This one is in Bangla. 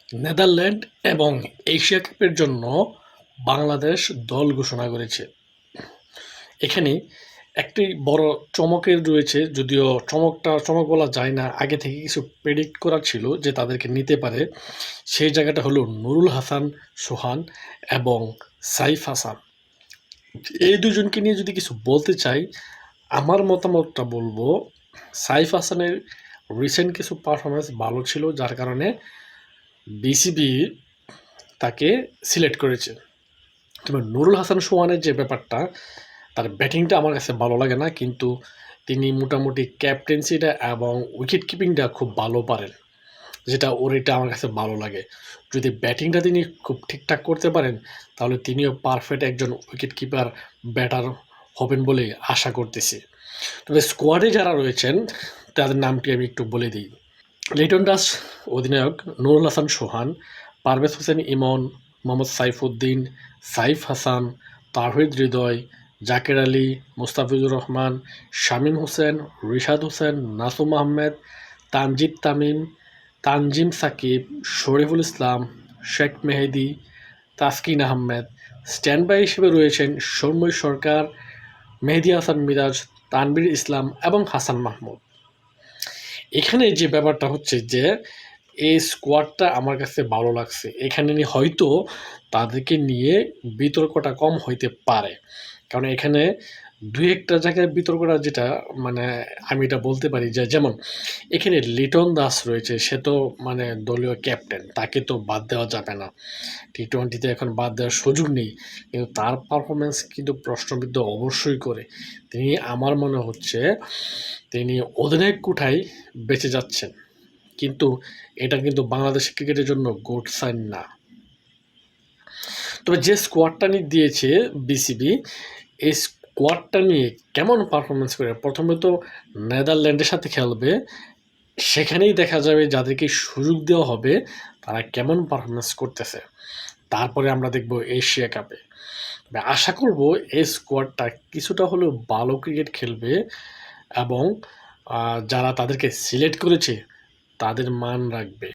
নেদারল্যান্ড এবং এশিয়া কাপের জন্য বাংলাদেশ দল ঘোষণা করেছে। এখানে একটি বড় চমকের রয়েছে, যদিও চমক বলা যায় না, আগে থেকে কিছু প্রেডিক্ট করা ছিল যে তাদেরকে নিতে পারে। সেই জায়গাটা হলো নুরুল হাসান সোহান এবং সাইফ হাসান। এই দুজনকে নিয়ে যদি কিছু বলতে চাই, আমার মতামতটা বলবো সাইফ হাসানের রিসেন্ট কিছু পারফরমেন্স ভালো ছিল, যার কারণে বিসিবি তাকে সিলেক্ট করেছে। তবে নুরুল হাসান সোহানের যে ব্যাপারটা, তার ব্যাটিংটা আমার কাছে ভালো লাগে না, কিন্তু তিনি মোটামুটি ক্যাপ্টেন্সিটা এবং উইকেট কিপিংটা খুব ভালো পারেন, যেটা ওর এটা আমার কাছে ভালো লাগে। যদি ব্যাটিংটা তিনি খুব ঠিকঠাক করতে পারেন, তাহলে তিনিও পারফেক্ট একজন উইকেট কিপার ব্যাটার হবেন বলে আশা করতেছি। তবে স্কোয়াডে যারা রয়েছেন তাদের নামটি আমি একটু বলে দিই। লিটন দাস অধিনায়ক, নুরুল হাসান সোহান, পারভেজ হোসেন ইমন, মোহাম্মদ সাইফুদ্দিন, সাইফ হাসান, তাওহিদ হৃদয়, জাকের আলী, মুস্তাফিজুর রহমান, শামীম হোসেন, রিশাদ হোসেন, নাসুম আহমেদ, তানজিদ তামিম, তানজিম সাকিব, শরীফুল ইসলাম, শেখ মেহেদি, তাসকিন আহমেদ। স্ট্যান্ড বাই হিসেবে রয়েছেন সৌম্য সরকার, মেহেদী হাসান মিরাজ, তানভীর ইসলাম এবং হাসান মাহমুদ। এখানে যে ব্যাপারটা হচ্ছে যে এই স্কোয়াডটা আমার কাছে ভালো লাগছে। এখানে হয়তো তাদেরকে নিয়ে বিতর্কটা কম হইতে পারে, কারণ এখানে দুই একটা জায়গায় বিতর্কটা যেটা মানে আমি এটা বলতে পারি যে, যেমন এখানে লিটন দাস রয়েছে, সে তো মানে দলীয় ক্যাপ্টেন, তাকে তো বাদ দেওয়া যাবে না। টি-টোয়েন্টিতে এখন বাদ দেওয়ার সুযোগ নেই, কিন্তু তার পারফরমেন্স কিন্তু প্রশ্নবিদ্ধ অবশ্যই করে। তিনি আমার মনে হচ্ছে তিনি অধিনায়ক কোঠায় বেঁচে যাচ্ছেন, কিন্তু এটা কিন্তু বাংলাদেশ ক্রিকেটের জন্য গুড সাইন না। তবে যে স্কোয়াডটা নিয়ে দিয়েছে বিসিবি, এই স্কোয়াডটা নিয়ে কেমন পারফরমেন্স করে, প্রথমে তো নেদারল্যান্ডের সাথে খেলবে, সেখানেই দেখা যাবে যাদেরকে সুযোগ দেওয়া হবে তারা কেমন পারফরমেন্স করতেছে। তারপরে আমরা দেখব এশিয়া কাপে। তবে আশা করব এই স্কোয়াডটা কিছুটা হলেও ভালো ক্রিকেট খেলবে এবং যারা তাদেরকে সিলেক্ট করেছে তাদের মান রাখবে।